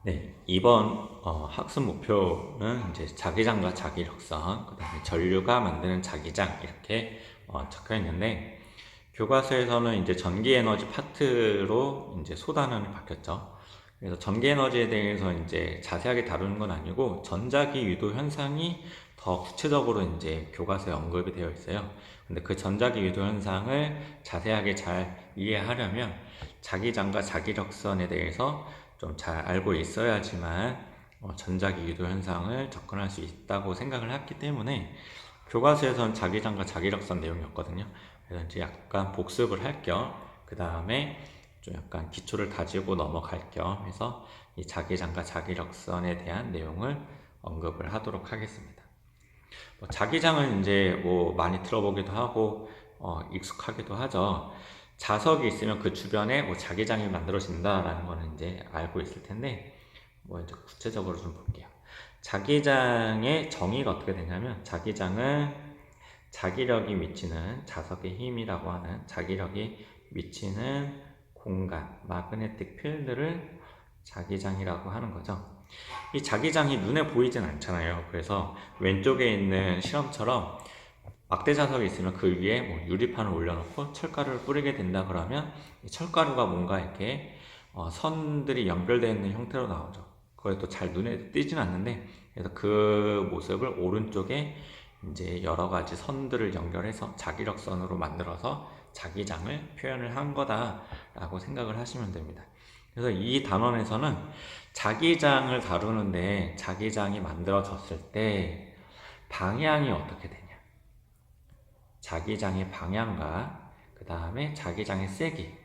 네, 이번 학습 목표는 이제 자기장과 자기력선, 그다음에 전류가 만드는 자기장 이렇게 적혀 있는데 교과서에서는 이제 전기 에너지 파트로 이제 소단원이 바뀌었죠. 그래서 전기 에너지에 대해서 이제 자세하게 다루는 건 아니고 전자기 유도 현상이 더 구체적으로 이제 교과서에 언급이 되어 있어요. 근데 그 전자기 유도 현상을 자세하게 잘 이해하려면 자기장과 자기력선에 대해서 좀 잘 알고 있어야지만 전자기 유도 현상을 접근할 수 있다고 생각을 했기 때문에 교과서에서는 자기장과 자기력선 내용이었거든요. 그래서 이제 약간 복습을 할 겸, 그 다음에 좀 약간 기초를 다지고 넘어갈 겸 해서 이 자기장과 자기력선에 대한 내용을 언급을 하도록 하겠습니다. 자기장은 이제 뭐 많이 들어보기도 하고 익숙하기도 하죠. 자석이 있으면 그 주변에 뭐 자기장이 만들어진다라는 거는 이제 알고 있을 텐데 뭐 이제 구체적으로 좀 볼게요. 자기장의 정의가 어떻게 되냐면 자기장은 자기력이 미치는 자석의 힘이라고 하는 자기력이 미치는 공간, 마그네틱 필드를 자기장이라고 하는 거죠. 이 자기장이 눈에 보이진 않잖아요. 그래서 왼쪽에 있는 실험처럼 막대 자석이 있으면 그 위에 뭐 유리판을 올려놓고 철가루를 뿌리게 된다 그러면 이 철가루가 뭔가 이렇게 선들이 연결되어 있는 형태로 나오죠. 그게 또 잘 눈에 띄진 않는데 그래서 그 모습을 오른쪽에 이제 여러 가지 선들을 연결해서 자기력선으로 만들어서 자기장을 표현을 한 거다라고 생각을 하시면 됩니다. 그래서 이 단원에서는 자기장을 다루는데 자기장이 만들어졌을 때 방향이 어떻게 되냐, 자기장의 방향과 그 다음에 자기장의 세기,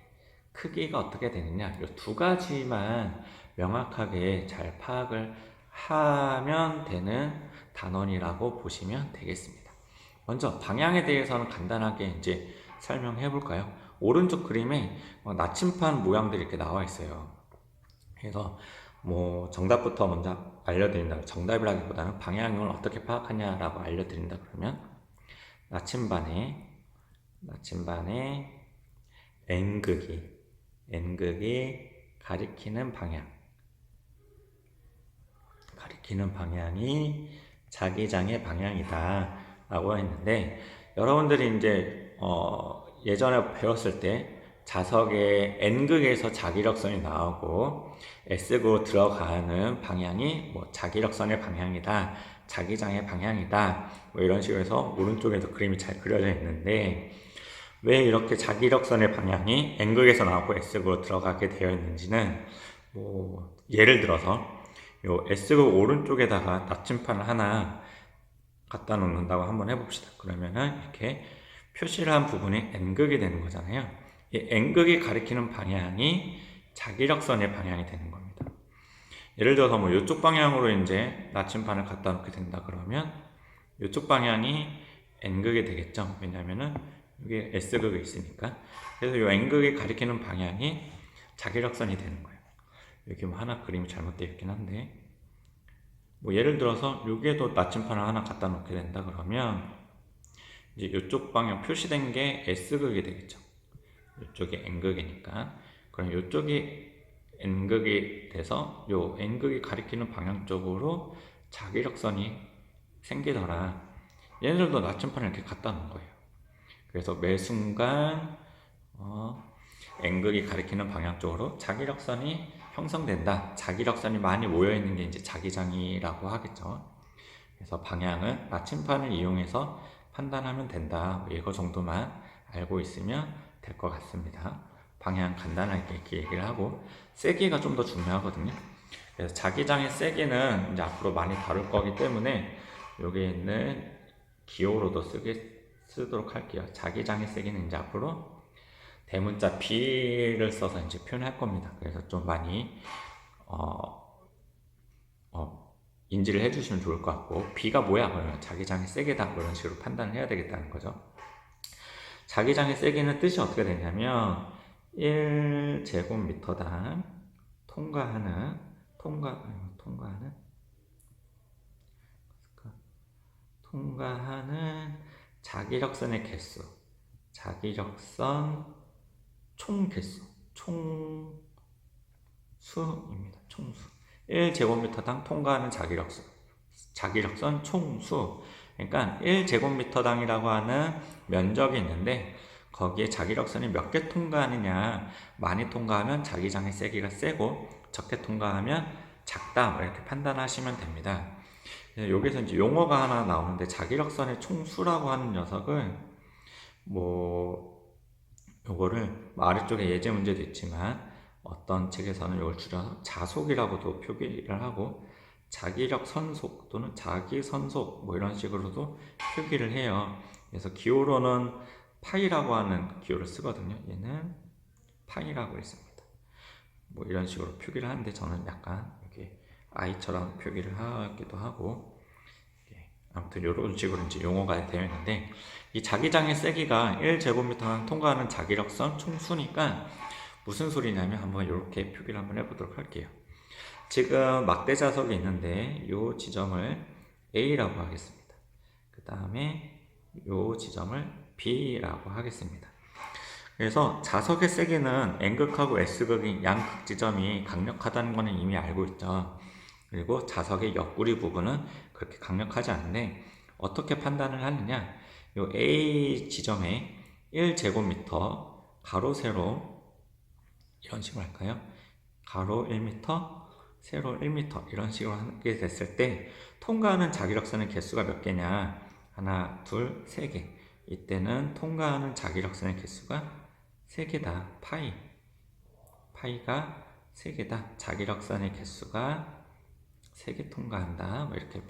크기가 어떻게 되느냐, 이 두 가지만 명확하게 잘 파악을 하면 되는 단원이라고 보시면 되겠습니다. 먼저 방향에 대해서는 간단하게 이제 설명해 볼까요? 오른쪽 그림에 나침판 모양들이 이렇게 나와 있어요. 그래서 뭐 정답부터 먼저 알려드린다. 정답이라기보다는 방향을 어떻게 파악하냐라고 알려드린다 그러면 나침반에 N극이 가리키는 방향이 자기장의 방향이다 라고 했는데 여러분들이 이제 예전에 배웠을 때 자석의 N극에서 자기력선이 나오고 S극으로 들어가는 방향이 뭐 자기력선의 방향이다, 자기장의 방향이다, 뭐 이런 식으로 해서 오른쪽에도 그림이 잘 그려져 있는데 왜 이렇게 자기력선의 방향이 N극에서 나오고 S극으로 들어가게 되어 있는지는 뭐 예를 들어서 요 S극 오른쪽에다가 나침판을 하나 갖다 놓는다고 한번 해봅시다. 그러면은 이렇게 표시를 한 부분이 N극이 되는 거잖아요. 이 N극이 가리키는 방향이 자기력선의 방향이 되는 겁니다. 예를 들어서 뭐 이쪽 방향으로 이제 나침판을 갖다 놓게 된다 그러면 이쪽 방향이 N극이 되겠죠. 왜냐면은 여기 S극이 있으니까. 그래서 이 N극이 가리키는 방향이 자기력선이 되는 거예요. 여기 뭐 하나 그림이 잘못되어 있긴 한데 뭐 예를 들어서 여기에도 나침판을 하나 갖다 놓게 된다 그러면 이제 이쪽 방향 표시된 게 S극이 되겠죠. 이쪽이 N극이니까. 그럼 이쪽이 N극이 돼서 요 N극이 가리키는 방향 쪽으로 자기력선이 생기더라. 얘네들도 나침판을 이렇게 갖다 놓은 거예요. 그래서 매 순간 N극이 가리키는 방향 쪽으로 자기력선이 형성된다. 자기력선이 많이 모여있는 게 이제 자기장이라고 하겠죠. 그래서 방향은 나침판을 이용해서 판단하면 된다. 뭐 이거 정도만 알고 있으면 될 것 같습니다. 방향 간단하게 이렇게 얘기를 하고 세기가 좀 더 중요하거든요. 그래서 자기장의 세기는 이제 앞으로 많이 다룰 거기 때문에 여기에 있는 기호로도 쓰도록 할게요. 자기장의 세기는 이제 앞으로 대문자 B를 써서 이제 표현할 겁니다. 그래서 좀 많이 인지를 해주시면 좋을 것 같고 B가 뭐야? 그러면 자기장의 세기다 그런 식으로 판단을 해야 되겠다는 거죠. 자기장의 세기는 뜻이 어떻게 되냐면 1제곱미터당 통과하는 자기력선의 개수, 자기력선 총 개수, 총수입니다. 총수. 1제곱미터당 통과하는 자기력선 총수. 그러니까 1제곱미터당이라고 하는 면적이 있는데 거기에 자기력선이 몇 개 통과하느냐, 많이 통과하면 자기장의 세기가 세고 적게 통과하면 작다, 뭐 이렇게 판단하시면 됩니다. 여기서 이제 용어가 하나 나오는데, 자기력선의 총수라고 하는 녀석은 요거를 아래쪽에 예제 문제도 있지만 어떤 책에서는 이걸 줄여서 자속이라고도 표기를 하고, 자기력 선속 또는 자기 선속 뭐 이런 식으로도 표기를 해요. 그래서 기호로는 파이라고 하는 기호를 쓰거든요. 얘는 파이라고 있습니다. 뭐 이런 식으로 표기를 하는데 저는 약간 이렇게 I처럼 표기를 하기도 하고, 아무튼 이런 식으로 이제 용어가 되어 있는데, 이 자기장의 세기가 1제곱미터당 통과하는 자기력선 총수니까 무슨 소리냐면 한번 이렇게 표기를 한번 해보도록 할게요. 지금 막대 자석이 있는데 이 지점을 A라고 하겠습니다. 그 다음에 이 지점을 B라고 하겠습니다. 그래서 자석의 세기는 N극하고 S극인 양극 지점이 강력하다는 것은 이미 알고 있죠. 그리고 자석의 옆구리 부분은 그렇게 강력하지 않은데 어떻게 판단을 하느냐, 이 A 지점에 1제곱미터 가로 세로 이런 식으로 할까요? 가로 1m 세로 1m 이런 식으로 하게 됐을 때 통과하는 자기력선의 개수가 몇 개냐, 하나, 둘, 세 개. 이때는 통과하는 자기력선의 개수가 3개다. 파이가 3개다. 자기력선의 개수가 3개 통과한다. 뭐 이렇게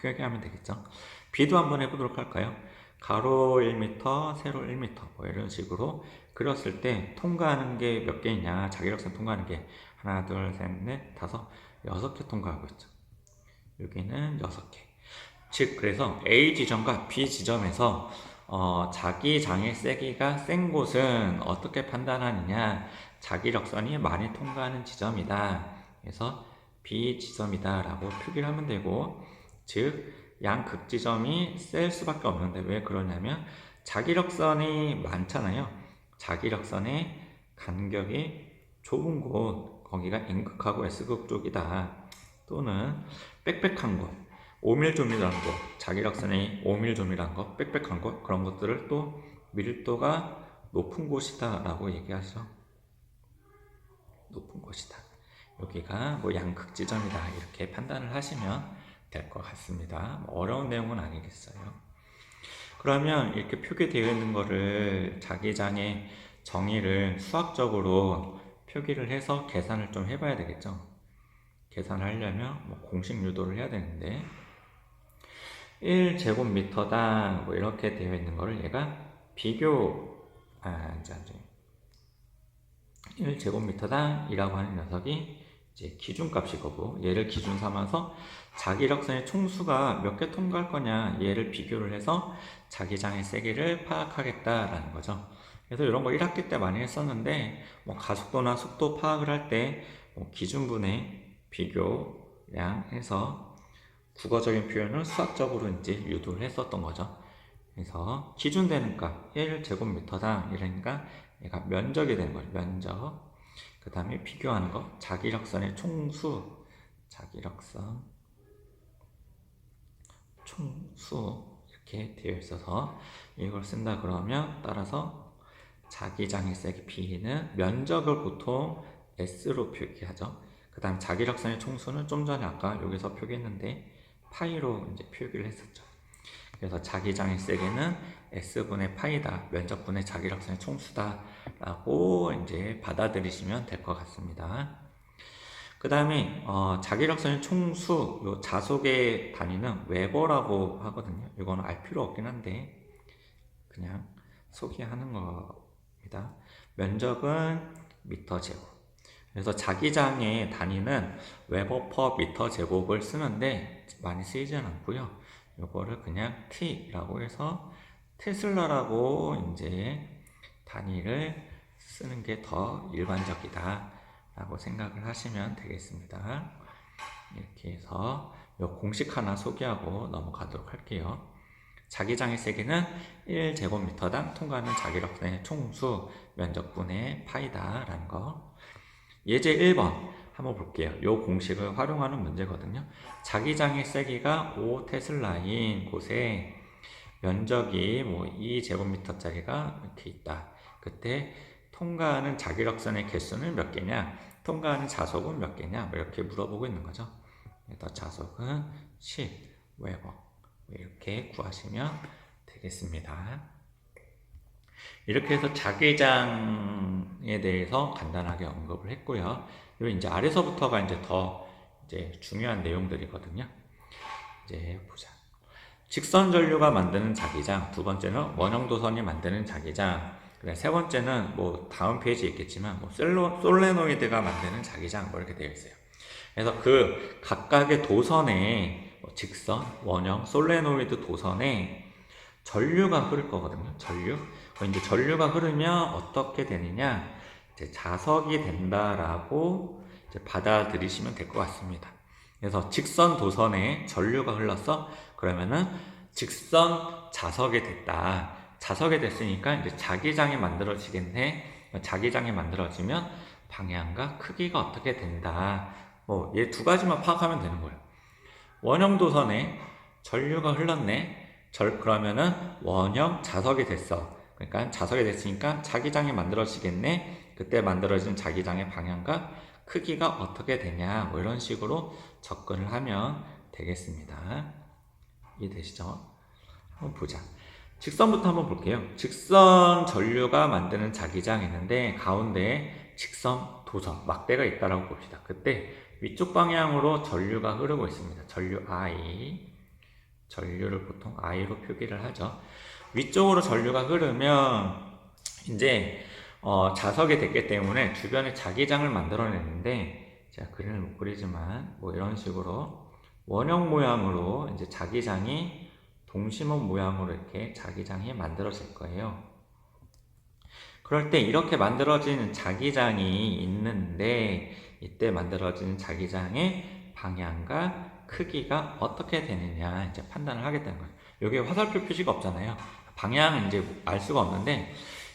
표기하면 되겠죠. B도 한번 해보도록 할까요? 가로 1m, 세로 1m 뭐 이런 식으로 그렸을 때 통과하는 게 몇 개이냐, 자기력선 통과하는 게 하나, 둘, 셋, 넷, 다섯, 6개 통과하고 있죠. 여기는 6개. 즉 그래서 A 지점과 B 지점에서 자기장의 세기가 센 곳은 어떻게 판단하느냐, 자기력선이 많이 통과하는 지점이다. 그래서 B 지점이다 라고 표기를 하면 되고, 즉 양극 지점이 셀 수밖에 없는데 왜 그러냐면 자기력선이 많잖아요. 자기력선의 간격이 좁은 곳, 거기가 N극하고 S극 쪽이다. 또는 빽빽한 곳, 오밀조밀한 곳, 자기력선이 오밀조밀한 것, 빽빽한 곳, 그런 것들을 또 밀도가 높은 곳이다 라고 얘기하죠. 높은 곳이다. 여기가 뭐 양극 지점이다 이렇게 판단을 하시면 될 것 같습니다. 어려운 내용은 아니겠어요. 그러면 이렇게 표기되어 있는 거를 자기장의 정의를 수학적으로 표기를 해서 계산을 좀 해봐야 되겠죠. 계산을 하려면 뭐 공식 유도를 해야 되는데, 1제곱미터당 뭐 이렇게 되어 있는 거를 얘가 1제곱미터당 이라고 하는 녀석이 이제 기준값이고, 얘를 기준 삼아서 자기력선의 총수가 몇 개 통과할 거냐, 얘를 비교를 해서 자기장의 세기를 파악하겠다라는 거죠. 그래서 이런 거 1학기 때 많이 했었는데, 뭐 가속도나 속도 파악을 할 때 기준분의 비교량 해서 국어적인 표현을 수학적으로 이제 유도를 했었던 거죠. 그래서 기준되는 값 1제곱미터당 이러니까 얘가 면적이 되는 거예요. 면적. 그 다음에 비교하는 거 자기력선의 총수, 자기력선 총수 이렇게 되어 있어서 이걸 쓴다 그러면, 따라서 자기장의 세기 B는 면적을 보통 S로 표기하죠. 그 다음 자기력선의 총수는 좀 전에 아까 여기서 표기했는데 파이로 이제 표기를 했었죠. 그래서 자기장의 세기는 S분의 파이다, 면적분의 자기력선의 총수다 라고 이제 받아들이시면 될 것 같습니다. 그 다음에 자기력선의 총수, 요 자속의 단위는 웨버라고 하거든요. 이거는 알 필요 없긴 한데 그냥 소개하는 겁니다. 면적은 미터 제곱. 그래서 자기장의 단위는 웨버 퍼 미터 제곱을 쓰는데 많이 쓰이지는 않고요. 요거를 그냥 T라고 해서 테슬라라고 이제 단위를 쓰는 게 더 일반적이다 라고 생각을 하시면 되겠습니다. 이렇게 해서 요 공식 하나 소개하고 넘어가도록 할게요. 자기장의 세기는 1제곱미터당 통과하는 자기력선의 총수, 면적분의 파이다 라는 거. 예제 1번, 한번 볼게요. 이 공식을 활용하는 문제거든요. 자기장의 세기가 5 테슬라인 곳에 면적이 뭐 2제곱미터짜리가 이렇게 있다. 그때 통과하는 자기력선의 개수는 몇 개냐? 통과하는 자속은 몇 개냐? 뭐 이렇게 물어보고 있는 거죠. 그래서 자속은 10웨버 이렇게 구하시면 되겠습니다. 이렇게 해서 자기장에 대해서 간단하게 언급을 했고요. 그리고 이제 아래서부터가 이제 더 중요한 내용들이거든요. 이제 보자. 직선 전류가 만드는 자기장, 두 번째는 원형도선이 만드는 자기장, 세 번째는 뭐 다음 페이지에 있겠지만 뭐 솔레노이드가 만드는 자기장 뭐 이렇게 되어 있어요. 그래서 그 각각의 도선에 직선, 원형, 솔레노이드 도선에 전류가 흐를 거거든요. 전류. 이제 전류가 흐르면 어떻게 되느냐? 이제 자석이 된다라고 이제 받아들이시면 될 것 같습니다. 그래서 직선 도선에 전류가 흘렀어. 그러면은 직선 자석이 됐다. 자석이 됐으니까 이제 자기장이 만들어지겠네. 자기장이 만들어지면 방향과 크기가 어떻게 된다. 뭐 얘 두 가지만 파악하면 되는 거예요. 원형 도선에 전류가 흘렀네. 그러면은 원형 자석이 됐어. 그러니까 자석이 됐으니까 자기장이 만들어지겠네. 그때 만들어진 자기장의 방향과 크기가 어떻게 되냐. 뭐 이런 식으로 접근을 하면 되겠습니다. 이해되시죠? 한번 보자. 직선부터 한번 볼게요. 직선 전류가 만드는 자기장이 있는데 가운데에 직선 도선, 막대가 있다라고 봅시다. 그때 위쪽 방향으로 전류가 흐르고 있습니다. 전류 I, 전류를 보통 I로 표기를 하죠. 위쪽으로 전류가 흐르면 이제 자석이 됐기 때문에 주변에 자기장을 만들어내는데 제가 그림을 못 그리지만 뭐 이런 식으로 원형 모양으로 이제 자기장이 동심원 모양으로 이렇게 자기장이 만들어질 거예요. 그럴 때 이렇게 만들어진 자기장이 있는데 이때 만들어진 자기장의 방향과 크기가 어떻게 되느냐 이제 판단을 하겠다는 거예요. 여기에 화살표 표시가 없잖아요. 방향은 이제 알 수가 없는데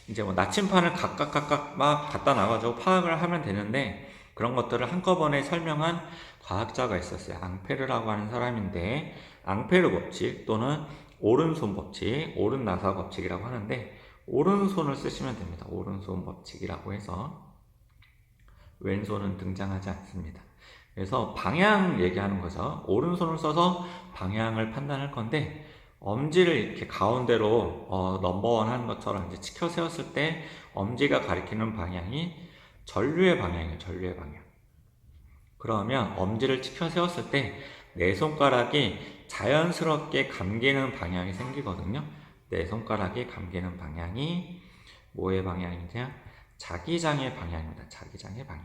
이제 뭐 나침판을 각각 막 갖다 놔가지고 파악을 하면 되는데 그런 것들을 한꺼번에 설명한 과학자가 있었어요. 앙페르라고 하는 사람인데 앙페르 법칙 또는 오른손 법칙, 오른나사 법칙이라고 하는데 오른손을 쓰시면 됩니다. 오른손 법칙이라고 해서 왼손은 등장하지 않습니다. 그래서 방향 얘기하는 거죠. 오른손을 써서 방향을 판단할 건데 엄지를 이렇게 가운데로 넘버원 하는 것처럼 이제 치켜 세웠을 때 엄지가 가리키는 방향이 전류의 방향이에요. 전류의 방향. 그러면 엄지를 치켜 세웠을 때 내 손가락이 자연스럽게 감기는 방향이 생기거든요. 내 손가락이 감기는 방향이 뭐의 방향이냐? 자기장의 방향입니다. 자기장의 방향.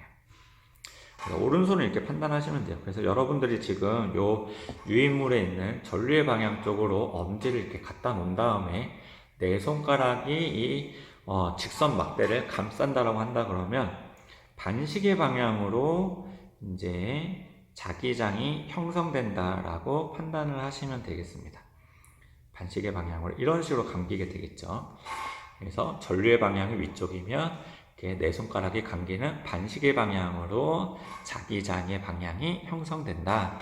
오른손을 이렇게 판단하시면 돼요. 그래서 여러분들이 지금 요 유인물에 있는 전류의 방향 쪽으로 엄지를 이렇게 갖다 놓은 다음에 내 손가락이 이 직선 막대를 감싼다라고 한다 그러면 반시계 방향으로 이제 자기장이 형성된다라고 판단을 하시면 되겠습니다. 반시계 방향으로 이런 식으로 감기게 되겠죠. 그래서 전류의 방향이 위쪽이면 내 손가락이 감기는 반시계 방향으로 자기장의 방향이 형성된다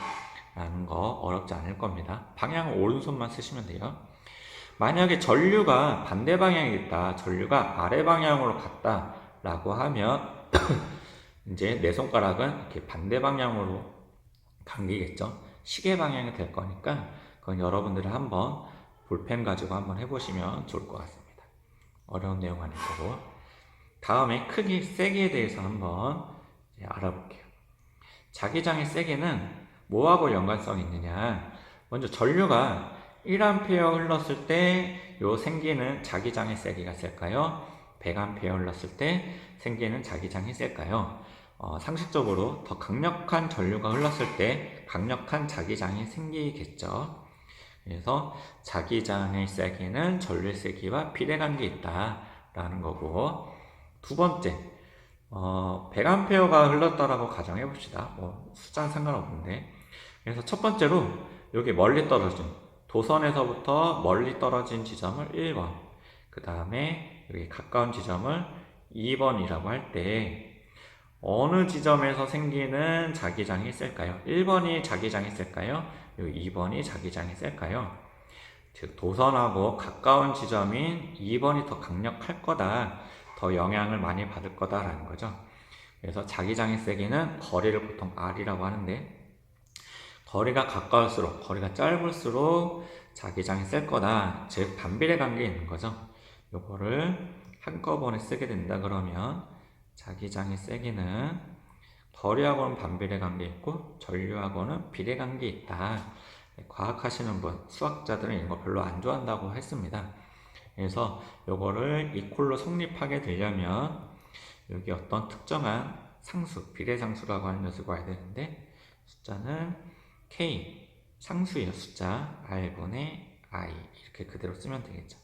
라는 거 어렵지 않을 겁니다. 방향은 오른손만 쓰시면 돼요. 만약에 전류가 반대 방향이 있다, 전류가 아래 방향으로 갔다 라고 하면 이제 내 손가락은 이렇게 반대 방향으로 감기겠죠. 시계 방향이 될 거니까 그건 여러분들이 한번 볼펜 가지고 한번 해보시면 좋을 것 같습니다. 어려운 내용 아닐 거고. 다음에 크기, 세기에 대해서 한번 알아볼게요. 자기장의 세기는 뭐하고 연관성이 있느냐? 먼저 전류가 1A 흘렀을 때 요 생기는 자기장의 세기가 셀까요? 100A 흘렀을 때 생기는 자기장이 셀까요? 상식적으로 더 강력한 전류가 흘렀을 때 강력한 자기장이 생기겠죠. 그래서 자기장의 세기는 전류의 세기와 비례관계에 있다라는 거고, 두 번째, 100A가 흘렀다라고 가정해 봅시다. 뭐 숫자는 상관없는데. 그래서 첫 번째로 여기 멀리 떨어진 도선에서부터 멀리 떨어진 지점을 1번, 그 다음에 여기 가까운 지점을 2번이라고 할 때 어느 지점에서 생기는 자기장이 셀까요? 1번이 자기장이 셀까요? 2번이 자기장이 셀까요? 즉 도선하고 가까운 지점인 2번이 더 강력할 거다, 더 영향을 많이 받을 거다라는 거죠. 그래서 자기장의 세기는 거리를 보통 R이라고 하는데, 거리가 가까울수록, 거리가 짧을수록 자기장이 셀 거다, 즉 반비례 관계에 있는 거죠. 요거를 한꺼번에 쓰게 된다 그러면 자기장의 세기는 거리하고는 반비례 관계 있고 전류하고는 비례 관계 있다. 과학하시는 분, 수학자들은 이거 별로 안 좋아한다고 했습니다. 그래서 요거를 이퀄로 성립하게 되려면 여기 어떤 특정한 상수, 비례상수라고 하는 녀석이 와야 되는데, 숫자는 K, 상수예요. 숫자 R분의 I, 이렇게 그대로 쓰면 되겠죠.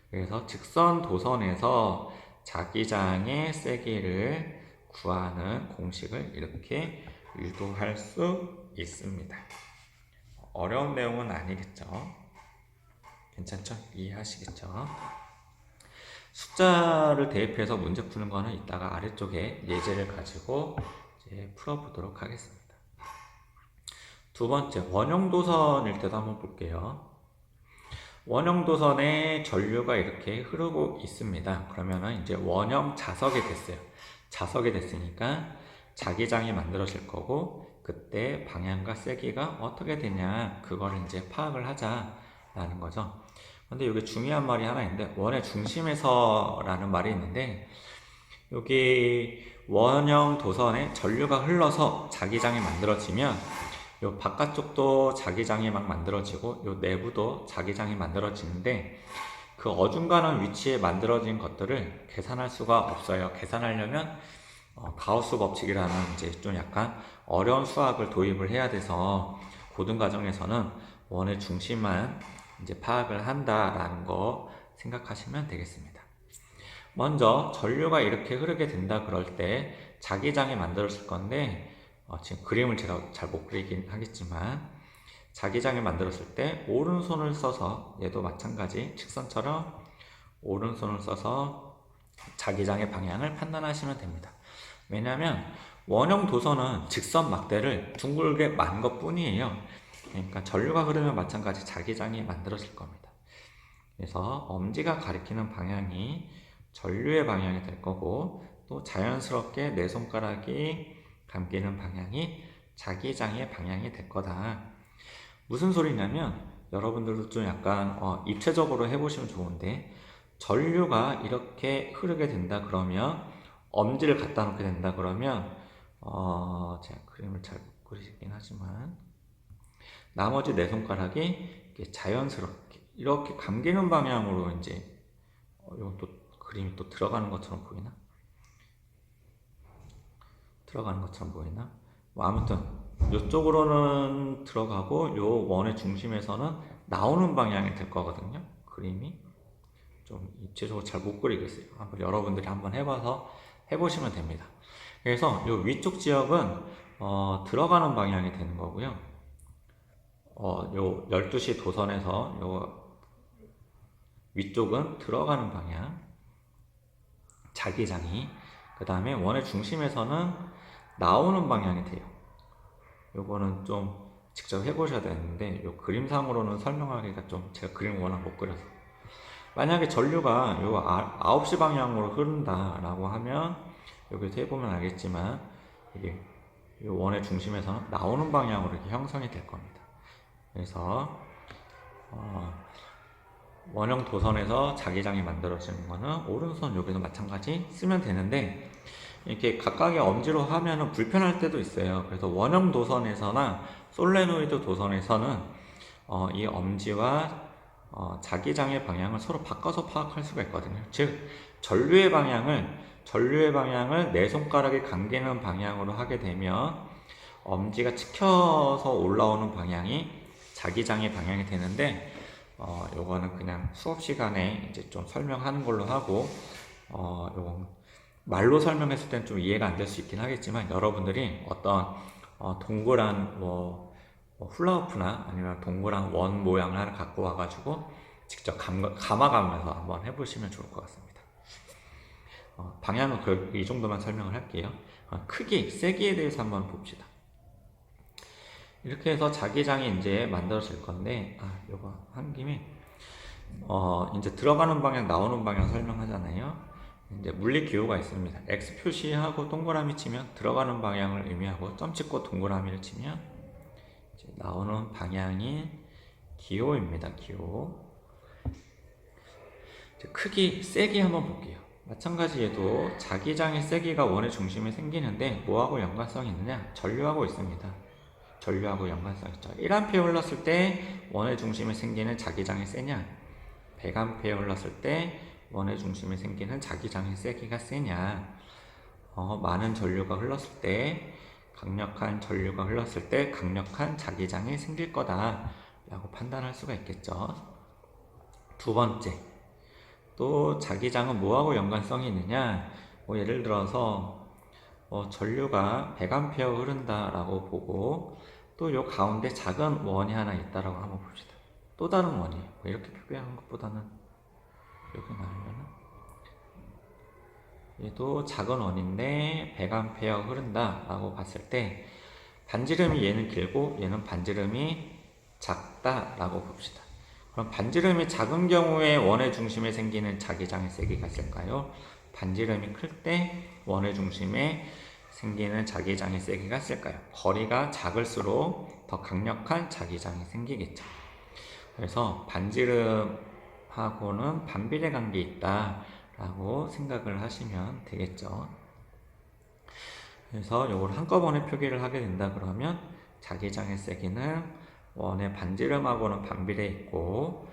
그래서 직선 도선에서 자기장의 세기를 구하는 공식을 이렇게 유도할 수 있습니다. 어려운 내용은 아니겠죠? 괜찮죠? 이해하시겠죠? 숫자를 대입해서 문제 푸는 거는 이따가 아래쪽에 예제를 가지고 이제 풀어보도록 하겠습니다. 두 번째, 원형도선일 때도 한번 볼게요. 원형도선에 전류가 이렇게 흐르고 있습니다. 그러면은 이제 원형 자석이 됐어요. 자석이 됐으니까 자기장이 만들어질 거고, 그때 방향과 세기가 어떻게 되냐, 그걸 이제 파악을 하자라는 거죠. 근데 여기 중요한 말이 하나 있는데, 원의 중심에서라는 말이 있는데, 여기 원형 도선에 전류가 흘러서 자기장이 만들어지면 요 바깥쪽도 자기장이 막 만들어지고 요 내부도 자기장이 만들어지는데, 그 어중간한 위치에 만들어진 것들을 계산할 수가 없어요. 계산하려면 가우스 법칙이라는 이제 좀 약간 어려운 수학을 도입을 해야 돼서 고등과정에서는 원의 중심만 이제 파악을 한다라는 거 생각하시면 되겠습니다. 먼저 전류가 이렇게 흐르게 된다 그럴 때 자기장이 만들어질 건데, 지금 그림을 제가 잘 못 그리긴 하겠지만, 자기장이 만들었을 때 오른손을 써서, 얘도 마찬가지 직선처럼 오른손을 써서 자기장의 방향을 판단하시면 됩니다. 왜냐하면 원형 도선은 직선 막대를 둥글게 만 것 뿐이에요. 그러니까 전류가 흐르면 마찬가지 자기장이 만들어질 겁니다. 그래서 엄지가 가리키는 방향이 전류의 방향이 될 거고, 또 자연스럽게 내 손가락이 감기는 방향이 자기장의 방향이 될 거다. 무슨 소리냐면, 여러분들도 좀 약간 입체적으로 해보시면 좋은데, 전류가 이렇게 흐르게 된다 그러면, 엄지를 갖다 놓게 된다 그러면, 제가 그림을 잘 못 그리긴 하지만, 나머지 네 손가락이 자연스럽게 이렇게 감기는 방향으로 이제, 이건 또 그림이 또 들어가는 것처럼 보이나? 들어가는 것처럼 보이나? 뭐 아무튼 이쪽으로는 들어가고, 요 원의 중심에서는 나오는 방향이 될 거거든요. 그림이 좀 입체적으로 잘 못 그리겠어요. 한번 여러분들이 한번 해봐서 해보시면 됩니다. 그래서 요 위쪽 지역은 들어가는 방향이 되는 거고요. 요 12시 도선에서 요 위쪽은 들어가는 방향, 자기장이. 그 다음에 원의 중심에서는 나오는 방향이 돼요. 요거는 좀 직접 해보셔야 되는데, 요 그림상으로는 설명하기가 좀, 제가 그림을 워낙 못 그려서. 만약에 전류가 요 9시 방향으로 흐른다라고 하면, 여기서 해보면 알겠지만, 이게 요 원의 중심에서는 나오는 방향으로 이렇게 형성이 될 겁니다. 그래서 원형 도선에서 자기장이 만들어지는 거는 오른손 여기도 마찬가지 쓰면 되는데, 이렇게 각각의 엄지로 하면은 불편할 때도 있어요. 그래서 원형 도선에서나 솔레노이드 도선에서는 이 엄지와 자기장의 방향을 서로 바꿔서 파악할 수가 있거든요. 즉 전류의 방향을 내 손가락이 감기는 방향으로 하게 되면 엄지가 치켜서 올라오는 방향이 자기장의 방향이 되는데, 요거는 그냥 수업 시간에 이제 좀 설명하는 걸로 하고, 요건 말로 설명했을 땐 좀 이해가 안 될 수 있긴 하겠지만, 여러분들이 어떤 동그란 훌라후프나 아니면 동그란 원 모양을 하나 갖고 와가지고 직접 감아가면서 한번 해보시면 좋을 것 같습니다. 방향은 이 정도만 설명을 할게요. 크기, 세기에 대해서 한번 봅시다. 이렇게 해서 자기장이 이제 만들어질 건데, 요거 한 김에, 이제 들어가는 방향, 나오는 방향 설명하잖아요. 이제 물리 기호가 있습니다. X 표시하고 동그라미 치면 들어가는 방향을 의미하고, 점 찍고 동그라미를 치면 이제 나오는 방향이 기호입니다. 기호. 이제 크기, 세기 한번 볼게요. 마찬가지 얘도 자기장의 세기가 원의 중심에 생기는데 뭐하고 연관성이 있느냐? 전류하고 있습니다. 전류하고 연관성 있죠. 1A 흘렀을 때 원의 중심에 생기는 자기장이 세냐? 100A 흘렀을 때 원의 중심에 생기는 자기장의 세기가 세냐? 많은 전류가 흘렀을 때, 강력한 전류가 흘렀을 때 강력한 자기장이 생길 거다 라고 판단할 수가 있겠죠. 두 번째, 또 자기장은 뭐하고 연관성이 있느냐? 예를 들어서 전류가 100A 흐른다 라고 보고, 또 요 가운데 작은 원이 하나 있다라고 한번 봅시다. 또 다른 원이에요. 이렇게 표기하는 것보다는 여기 나오면 얘도 작은 원인데 100A 흐른다 라고 봤을 때 반지름이 얘는 길고 얘는 반지름이 작다 라고 봅시다. 그럼 반지름이 작은 경우에 원의 중심에 생기는 자기장의 세기가 있을까요? 반지름이 클 때 원의 중심에 생기는 자기장의 세기가 있을까요? 거리가 작을수록 더 강력한 자기장이 생기겠죠. 그래서 반지름하고는 반비례 관계 있다 라고 생각을 하시면 되겠죠. 그래서 이걸 한꺼번에 표기를 하게 된다 그러면 자기장의 세기는 원의 반지름하고는 반비례 있고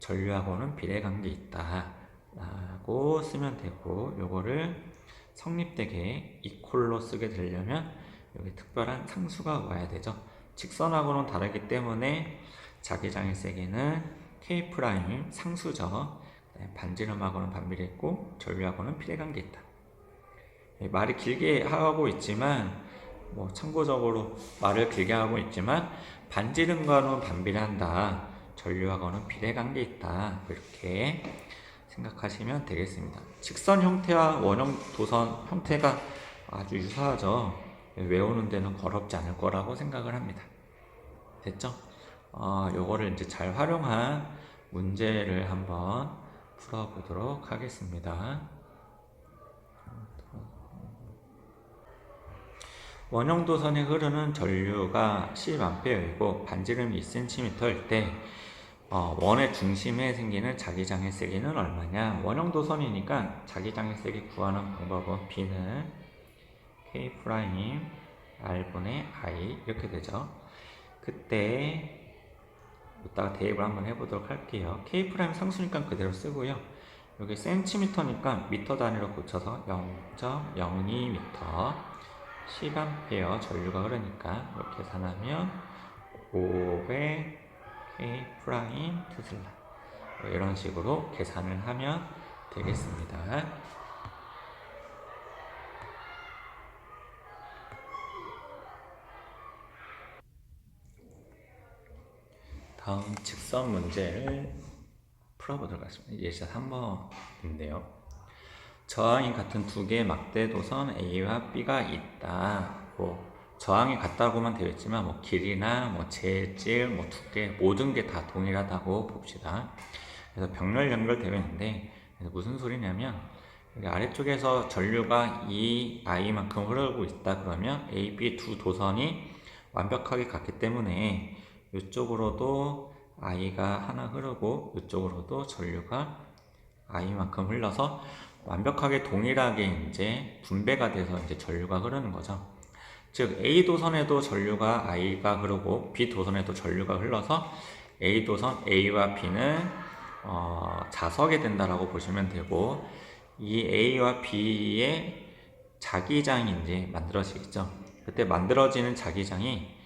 전류하고는 비례 관계 있다 라고 쓰면 되고, 요거를 성립되게 이퀄로 쓰게 되려면 여기 특별한 상수가 와야 되죠. 직선하고는 다르기 때문에 자기장의 세기는 K' 상수죠. 반지름하고는 반비례 있고 전류하고는 비례 관계 있다. 말이 길게 하고 있지만 참고적으로 말을 길게 하고 있지만 반지름과는 반비례한다. 전류하고는 비례 관계 있다. 이렇게 생각하시면 되겠습니다. 직선 형태와 원형 도선 형태가 아주 유사하죠. 외우는 데는 어렵지 않을 거라고 생각을 합니다. 됐죠? 요거를 이제 잘 활용한 문제를 한번 풀어보도록 하겠습니다. 원형 도선에 흐르는 전류가 10A이고 반지름이 2cm일 때 원의 중심에 생기는 자기장의 세기는 얼마냐? 원형 도선이니까 자기장의 세기 구하는 방법은 B는 K' R분의 I 이렇게 되죠. 그때 이따가 대입을 한번 해보도록 할게요. K' 상수니까 그대로 쓰고요. 여기 센티미터니까 미터 단위로 고쳐서 0.02m 10A 전류가 흐르니까 이렇게 계산하면 500 K' 테슬라 이런 식으로 계산을 하면 되겠습니다. 다음 직선 문제를 풀어보도록 하겠습니다. 예시 3번인데요. 저항이 같은 두 개의 막대 도선 A와 B가 있다. 저항이 같다고만 되어 있지만 길이나 재질, 두께 모든 게 다 동일하다고 봅시다. 그래서 병렬 연결되어 있는데 무슨 소리냐면 여기 아래쪽에서 전류가 이 I만큼 흐르고 있다 그러면 A, B 두 도선이 완벽하게 같기 때문에 이쪽으로도 I가 하나 흐르고 이쪽으로도 전류가 I만큼 흘러서 완벽하게 동일하게 이제 분배가 돼서 이제 전류가 흐르는 거죠. 즉 A 도선에도 전류가 I가 흐르고 B 도선에도 전류가 흘러서 A 도선 A와 B는 자석이 된다라고 보시면 되고, 이 A와 B의 자기장이 이제 만들어지겠죠. 그때 만들어지는 자기장이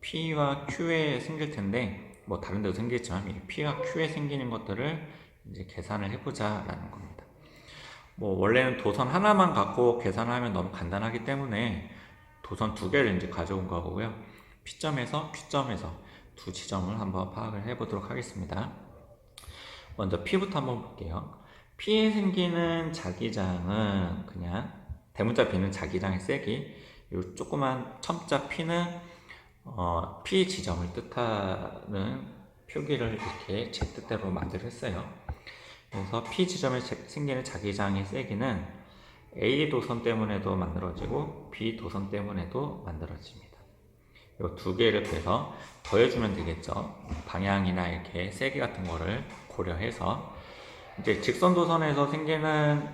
P와 Q에 생길 텐데 다른 데도 생기겠지만 P와 Q에 생기는 것들을 이제 계산을 해보자라는 겁니다. 원래는 도선 하나만 갖고 계산하면 너무 간단하기 때문에 도선 두 개를 이제 가져온 거고요. P점에서 Q점에서 두 지점을 한번 파악을 해보도록 하겠습니다. 먼저 P부터 한번 볼게요. P에 생기는 자기장은 그냥 대문자 B는 자기장의 세기, 이 조그만 첨자 P는 P 지점을 뜻하는 표기를 이렇게 제 뜻대로 만들었어요. 그래서 P 지점에 생기는 자기장의 세기는 A 도선 때문에도 만들어지고 B 도선 때문에도 만들어집니다. 이 두 개를 그래서 더해주면 되겠죠. 방향이나 이렇게 세기 같은 거를 고려해서 이제 직선 도선에서 생기는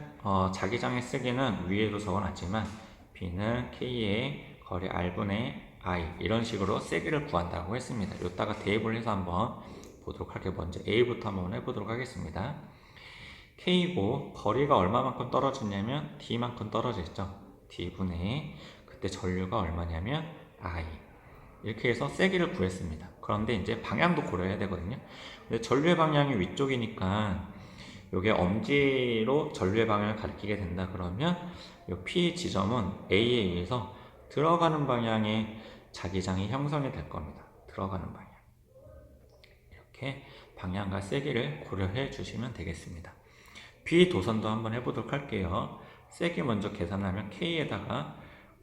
자기장의 세기는 위에도 적어놨지만 B는 K의 거리 R분의 I 이런 식으로 세기를 구한다고 했습니다. 이따가 대입을 해서 한번 보도록 할게요. 먼저 A부터 한번 해보도록 하겠습니다. K고 거리가 얼마만큼 떨어졌냐면 D만큼 떨어졌죠. D분의 그때 전류가 얼마냐면 I 이렇게 해서 세기를 구했습니다. 그런데 이제 방향도 고려해야 되거든요. 근데 전류의 방향이 위쪽이니까 이게 엄지로 전류의 방향을 가리키게 된다 그러면 이 P 지점은 A에 의해서 들어가는 방향의 자기장이 형성이 될 겁니다. 들어가는 방향. 이렇게 방향과 세기를 고려해 주시면 되겠습니다. B 도선도 한번 해보도록 할게요. 세기 먼저 계산하면 K에다가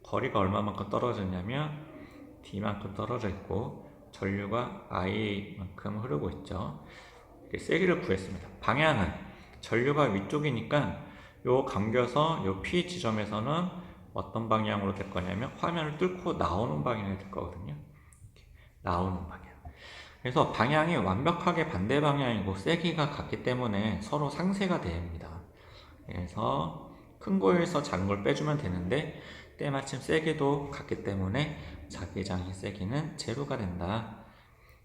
거리가 얼마만큼 떨어졌냐면 D만큼 떨어져 있고 전류가 I만큼 흐르고 있죠. 이렇게 세기를 구했습니다. 방향은 전류가 위쪽이니까 요 감겨서 요 P 지점에서는 어떤 방향으로 될 거냐면 화면을 뚫고 나오는 방향이 될 거거든요. 이렇게 나오는 방향. 그래서 방향이 완벽하게 반대 방향이고 세기가 같기 때문에 서로 상쇄가 됩니다. 그래서 큰 거에서 작은 걸 빼주면 되는데 때마침 세기도 같기 때문에 자기장의 세기는 제로가 된다.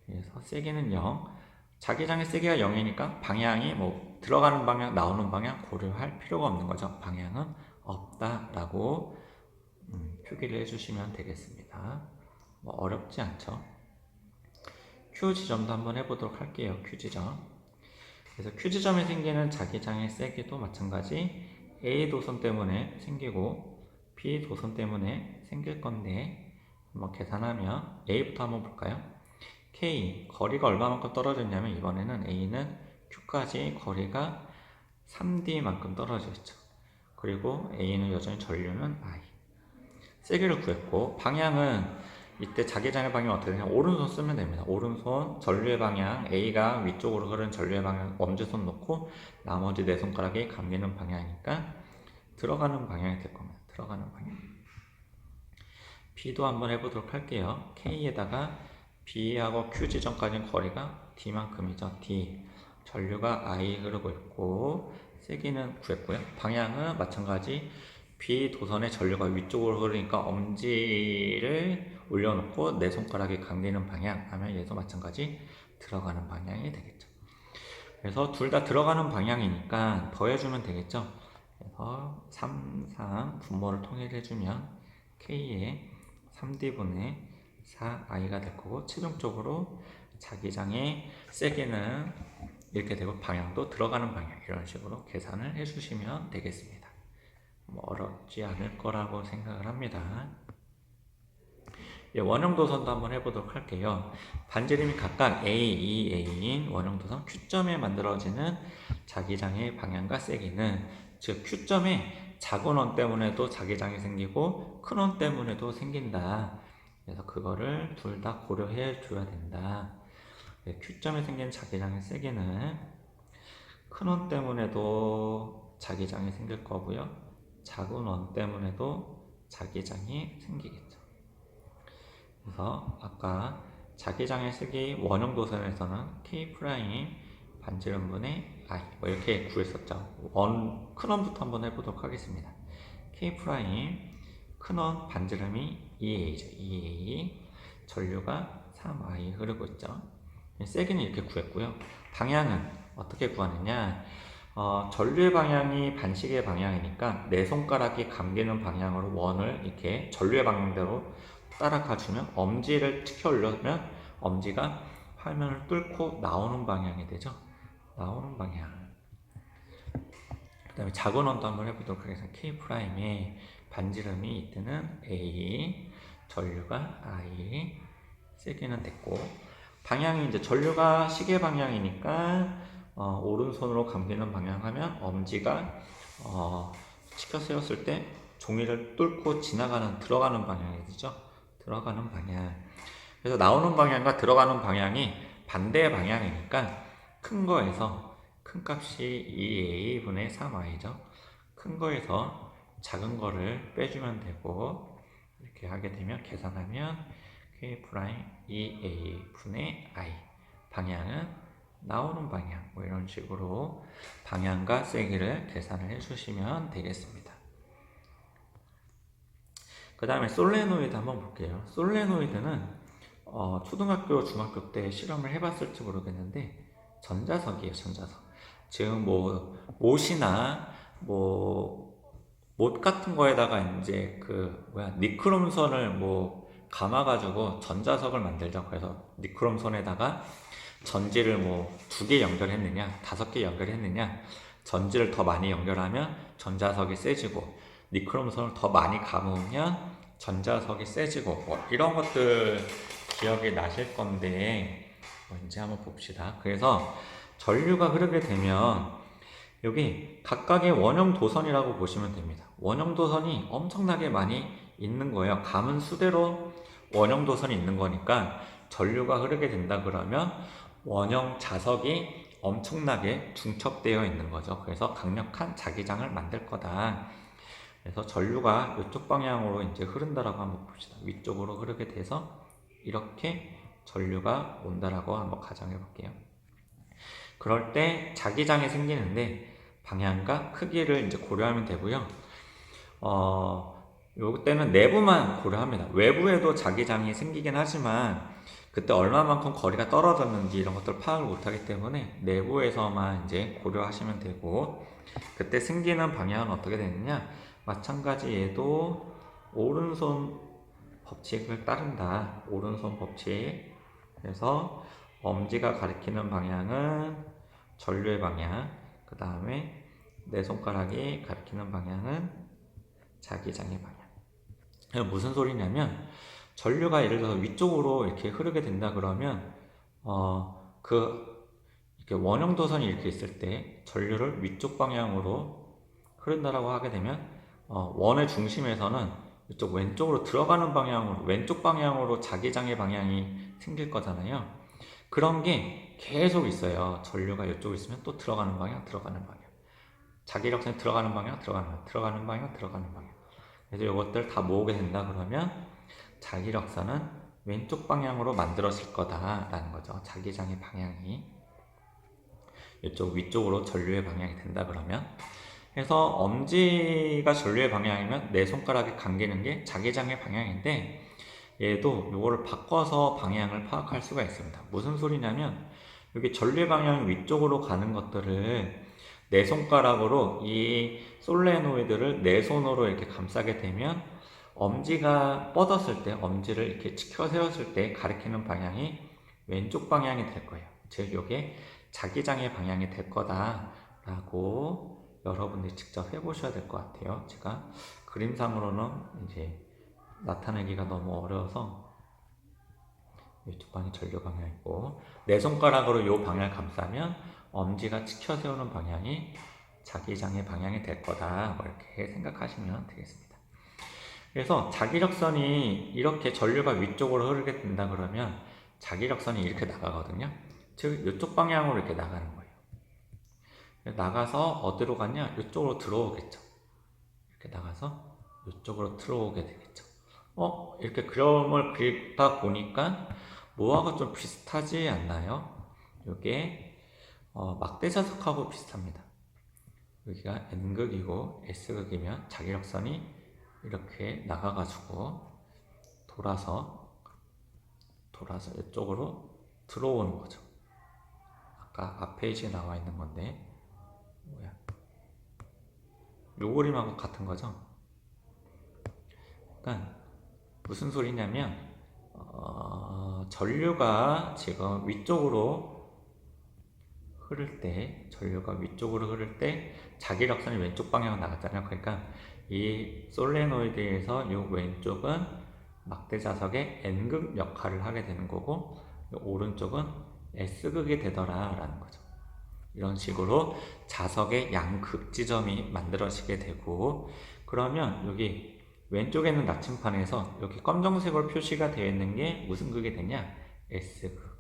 그래서 세기는 0. 자기장의 세기가 0이니까 방향이 뭐 들어가는 방향, 나오는 방향 고려할 필요가 없는 거죠. 방향은 없다라고 표기를 해주시면 되겠습니다. 뭐 어렵지 않죠. Q 지점도 한번 해보도록 할게요. Q 지점. 그래서 Q 지점에 생기는 자기장의 세기도 마찬가지 A 도선 때문에 생기고 B 도선 때문에 생길 건데 한번 계산하면 A부터 한번 볼까요? K 거리가 얼마만큼 떨어졌냐면 이번에는 A는 Q까지 거리가 3D만큼 떨어져 있죠. 그리고 A는 여전히 전류는 I. 세기를 구했고 방향은 이때 자기장의 방향이 어떻게 되냐 오른손 쓰면 됩니다. 오른손 전류의 방향 A가 위쪽으로 흐르는 전류의 방향 엄지손 놓고 나머지 네 손가락이 감기는 방향이니까 들어가는 방향이 될 겁니다. 들어가는 방향. B도 한번 해보도록 할게요. K에다가 B하고 Q 지점까지는 거리가 D만큼이죠. D. 전류가 I 흐르고 있고 세기는 구했고요. 방향은 마찬가지 B 도선의 전류가 위쪽으로 흐르니까 엄지를 올려놓고 내 손가락이 감기는 방향 하면 얘도 마찬가지 들어가는 방향이 되겠죠. 그래서 둘 다 들어가는 방향이니까 더해주면 되겠죠. 그래서 3, 3 분모를 통일해주면 K의 3D분의 4I가 될 거고 최종적으로 자기장의 세기는 이렇게 되고 방향도 들어가는 방향 이런 식으로 계산을 해주시면 되겠습니다. 뭐 어렵지 않을 거라고 생각을 합니다. 원형 도선도 한번 해보도록 할게요. 반지름이 각각 A, E, A인 원형 도선 Q점에 만들어지는 자기장의 방향과 세기는 즉 Q점에 작은 원 때문에도 자기장이 생기고 큰 원 때문에도 생긴다. 그래서 그거를 둘 다 고려해 줘야 된다. Q점에 생기는 자기장의 세기는 큰 원 때문에도 자기장이 생길 거고요. 작은 원 때문에도 자기장이 생기겠죠. 그래서 아까 자기장의 세기 원형 도선에서는 K' 반지름분의 I 뭐 이렇게 구했었죠. 큰 원부터 한번 해보도록 하겠습니다. K' 큰 원 반지름이 2A죠. 2A 전류가 3I 흐르고 있죠. 세기는 이렇게 구했고요. 방향은 어떻게 구하느냐? 전류의 방향이 반시계의 방향이니까 내 손가락이 감기는 방향으로 원을 이렇게 전류의 방향대로 따라가 주면 엄지를 치켜 올려면 엄지가 화면을 뚫고 나오는 방향이 되죠. 나오는 방향. 그 다음에 작은 원도 한번 해보도록 하겠습니다. K'의 반지름이 이때는 A, 전류가 I, 세기는 됐고 방향이 이제 전류가 시계 방향이니까 오른손으로 감기는 방향 하면 엄지가 치켜 세웠을 때 종이를 뚫고 지나가는 들어가는 방향이 되죠. 들어가는 방향. 그래서 나오는 방향과 들어가는 방향이 반대 방향이니까 큰 거에서 큰 값이 2a분의 3i죠. 큰 거에서 작은 거를 빼주면 되고 이렇게 하게 되면 계산하면 k 프라임 2a분의 i 방향은 나오는 방향 뭐 이런 식으로 방향과 세기를 계산을 해주시면 되겠습니다. 그 다음에 솔레노이드 한번 볼게요. 솔레노이드는 초등학교, 중학교 때 실험을 해봤을지 모르겠는데 전자석이에요, 전자석. 지금 뭐 못이나 뭐 못 같은 거에다가 이제 니크롬선을 뭐 감아가지고 전자석을 만들자고 해서 니크롬선에다가 전지를 뭐 2개 연결했느냐, 5개 연결했느냐, 전지를 더 많이 연결하면 전자석이 세지고 니크롬선을 더 많이 감으면 전자석이 세지고 뭐 이런 것들 기억이 나실 건데 이제 한번 봅시다. 그래서 전류가 흐르게 되면 여기 각각의 원형 도선이라고 보시면 됩니다. 원형 도선이 엄청나게 많이 있는 거예요. 감은 수대로 원형 도선이 있는 거니까 전류가 흐르게 된다 그러면 원형 자석이 엄청나게 중첩되어 있는 거죠. 그래서 강력한 자기장을 만들 거다. 그래서 전류가 이쪽 방향으로 이제 흐른다라고 한번 봅시다. 위쪽으로 흐르게 돼서 이렇게 전류가 온다라고 한번 가정해 볼게요. 그럴 때 자기장이 생기는데 방향과 크기를 이제 고려하면 되고요. 요때는 내부만 고려합니다. 외부에도 자기장이 생기긴 하지만 그때 얼마만큼 거리가 떨어졌는지 이런 것들 파악을 못하기 때문에 내부에서만 이제 고려하시면 되고 그때 생기는 방향은 어떻게 되느냐 마찬가지 얘도 오른손 법칙을 따른다. 오른손 법칙. 그래서 엄지가 가리키는 방향은 전류의 방향, 그 다음에 내 손가락이 가리키는 방향은 자기장의 방향. 무슨 소리냐면 전류가 예를 들어서 위쪽으로 이렇게 흐르게 된다 그러면 이렇게 원형 도선이 이렇게 있을 때 전류를 위쪽 방향으로 흐른다라고 하게 되면 원의 중심에서는 이쪽 왼쪽으로 들어가는 방향으로 왼쪽 방향으로 자기장의 방향이 생길 거잖아요. 그런 게 계속 있어요. 전류가 이쪽에 있으면 또 들어가는 방향, 들어가는 방향. 자기력선이 들어가는 방향, 들어가는 방향, 들어가는 방향, 들어가는 방향. 그래서 이것들 다 모으게 된다 그러면 자기력선은 왼쪽 방향으로 만들어질 거다라는 거죠. 자기장의 방향이 이쪽 위쪽으로 전류의 방향이 된다 그러면 그래서 엄지가 전류의 방향이면 내 손가락에 감기는 게 자기장의 방향인데 얘도 이거를 바꿔서 방향을 파악할 수가 있습니다. 무슨 소리냐면 여기 전류의 방향이 위쪽으로 가는 것들을 내 손가락으로 이 솔레노이드를 내 손으로 이렇게 감싸게 되면 엄지가 뻗었을 때 엄지를 이렇게 치켜 세웠을 때 가리키는 방향이 왼쪽 방향이 될 거예요. 즉 이게 자기장의 방향이 될 거다라고 여러분들이 직접 해보셔야 될 것 같아요. 제가 그림상으로는 이제 나타내기가 너무 어려워서 이쪽 방이 전류 방향이고 내 손가락으로 이 방향을 감싸면 엄지가 치켜 세우는 방향이 자기장의 방향이 될 거다. 뭐 이렇게 생각하시면 되겠습니다. 그래서 자기력선이 이렇게 전류가 위쪽으로 흐르게 된다 그러면 자기력선이 이렇게 나가거든요. 즉 이쪽 방향으로 이렇게 나가는 거예요. 나가서 어디로 갔냐? 이쪽으로 들어오겠죠. 이렇게 나가서 이쪽으로 들어오게 되겠죠. 이렇게 그림을 그리다 보니까 뭐하고 좀 비슷하지 않나요? 이게 막대자석하고 비슷합니다. 여기가 N극이고 S극이면 자기력선이 이렇게 나가가지고 돌아서 이쪽으로 들어오는 거죠. 아까 앞 페이지에 나와 있는 건데 뭐야? 요 그림하고 같은 거죠. 그러니까 무슨 소리냐면 전류가 지금 위쪽으로 흐를 때 자기력선이 왼쪽 방향으로 나갔잖아요. 그러니까 이 솔레노이드에서 이 왼쪽은 막대자석의 N극 역할을 하게 되는 거고 오른쪽은 S극이 되더라 라는 거죠. 이런 식으로 자석의 양극 지점이 만들어지게 되고 그러면 여기 왼쪽에 있는 나침판에서 여기 검정색으로 표시가 되어 있는 게 무슨 극이 되냐? S극.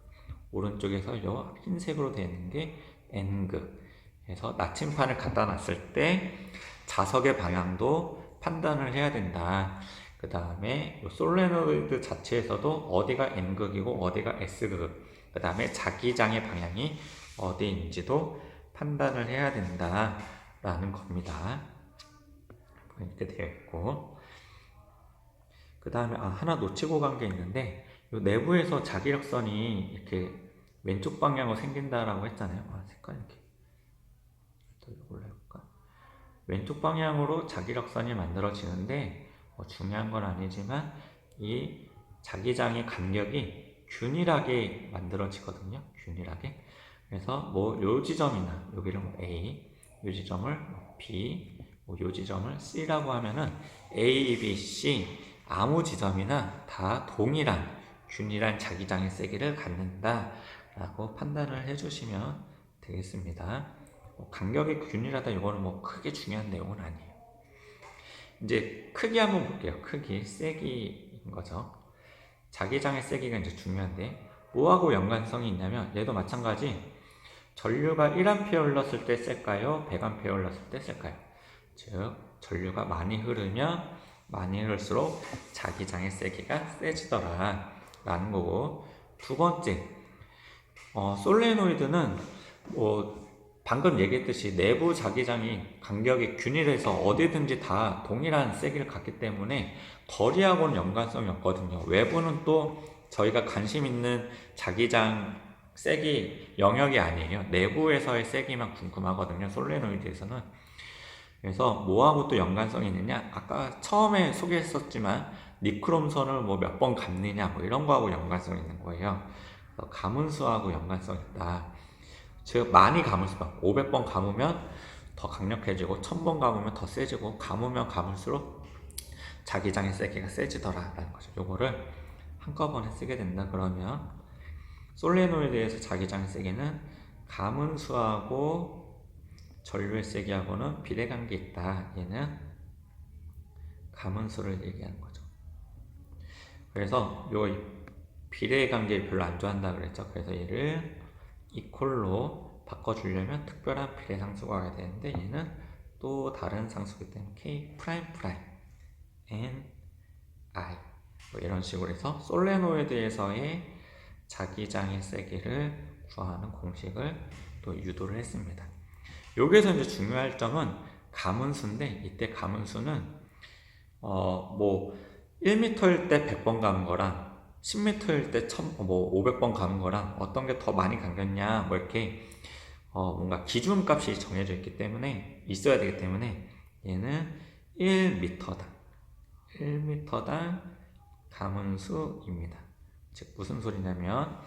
오른쪽에서 요 흰색으로 되어 있는 게 N극. 그래서 나침판을 갖다 놨을 때 자석의 방향도 판단을 해야 된다. 그 다음에 솔레노이드 자체에서도 어디가 N극이고 어디가 S극, 그 다음에 자기장의 방향이 어디인지도 판단을 해야 된다 라는 겁니다. 이렇게 되어 있고, 그 다음에 하나 놓치고 간 게 있는데, 이 내부에서 자기력선이 이렇게 왼쪽 방향으로 생긴다라고 했잖아요. 색깔 이렇게 또 올려볼까? 왼쪽 방향으로 자기력선이 만들어지는데 중요한 건 아니지만 이 자기장의 간격이 균일하게 만들어지거든요. 균일하게. 그래서 뭐 요 지점이나 여기를 뭐 A, 요 지점을 뭐 B, 뭐 요 지점을 C라고 하면은 A, B, C 아무 지점이나 다 동일한 균일한 자기장의 세기를 갖는다 라고 판단을 해주시면 되겠습니다. 간격이 균일하다 이거는 뭐 크게 중요한 내용은 아니에요. 이제 크기 한번 볼게요. 크기, 세기인 거죠. 자기장의 세기가 이제 중요한데 뭐하고 연관성이 있냐면 얘도 마찬가지 전류가 1A 흘렀을 때 셀까요? 100A 흘렀을 때 셀까요? 즉 전류가 많이 흐르면 많이 흐를수록 자기장의 세기가 세지더라 라는 거고, 두 번째 솔레노이드는 방금 얘기했듯이 내부 자기장이 간격이 균일해서 어디든지 다 동일한 세기를 갖기 때문에 거리하고는 연관성이 없거든요. 외부는 또 저희가 관심 있는 자기장 세기 영역이 아니에요. 내부에서의 세기만 궁금하거든요. 솔레노이드에서는. 그래서 뭐하고 또 연관성이 있느냐? 아까 처음에 소개했었지만 니크롬선을 뭐 몇 번 감느냐 뭐 이런 거하고 연관성이 있는 거예요. 그래서 가문수하고 연관성이 있다. 즉 많이 감을수록 500번 감으면 더 강력해지고 1000번 감으면 더 세지고 감으면 감을수록 자기장의 세기가 세지더라 라는 거죠. 요거를 한꺼번에 쓰게 된다 그러면 솔레노이드에서 자기장의 세기는 가문수하고 전류의 세기하고는 비례관계 있다. 얘는 가문수를 얘기하는 거죠. 그래서 요 비례관계를 별로 안 좋아한다 그랬죠. 그래서 얘를 이퀄로 바꿔주려면 특별한 비례상수가 와야 되는데 얘는 또 다른 상수기 때문에 K 프라임 프라임 N I 뭐 이런 식으로 해서 솔레노이드에서의 자기장의 세기를 구하는 공식을 또 유도를 했습니다. 여기에서 이제 중요할 점은 가문수인데 이때 가문수는 뭐 1m일 때 100번 감은 거랑 10m일 때 500번 감은 거랑 어떤 게 더 많이 감겼냐 뭐 이렇게 뭔가 기준값이 정해져 있기 때문에 있어야 되기 때문에 얘는 1m당 가문수입니다. 즉 무슨 소리냐면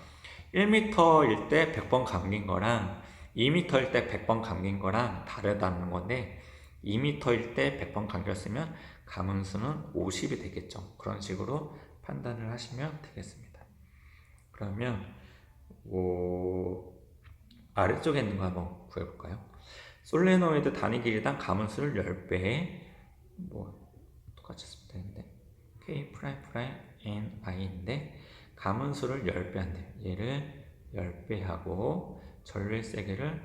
1m일 때 100번 감긴 거랑 2m일 때 100번 감긴 거랑 다르다는 건데 2m일 때 100번 감겼으면 가문수는 50이 되겠죠. 그런 식으로 판단을 하시면 되겠습니다. 그러면 아래쪽에 있는 거 한번 구해볼까요? 솔레노이드 단위 길이당 가문수를 10배 똑같이 쓰면 되는데 K 프라임 프라임 N I인데 가문수를 10배 한대요. 얘를 10배 하고 전류의 세기를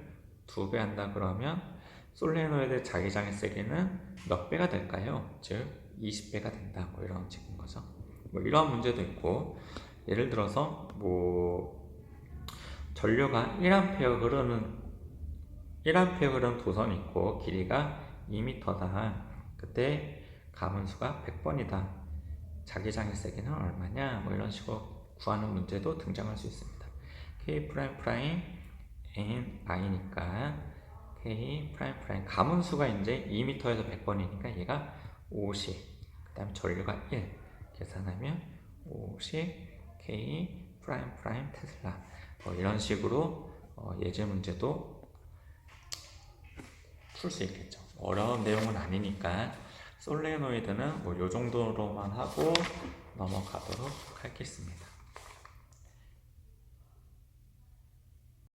2배 한다 그러면 솔레노이드 자기장의 세기는 몇 배가 될까요? 즉 20배가 된다. 뭐 이런 식인 거죠. 뭐 이런 문제도 있고, 예를 들어서 전류가 1A 흐르는 도선이 있고 길이가 2m다. 그때 가문수가 100번이다. 자기장의 세기는 얼마냐? 뭐 이런 식으로 구하는 문제도 등장할 수 있습니다. K 프라임 프라임 N I니까 K 프라임 프라임 가문수가 이제 2m에서 100번이니까 얘가 50. 그 다음에 전류가 1 계산하면 50 K 프라임 프라임 테슬라. 뭐 이런 식으로 예제 문제도 풀 수 있겠죠. 어려운 내용은 아니니까 솔레노이드는 뭐 요 정도로만 하고 넘어가도록 하겠습니다.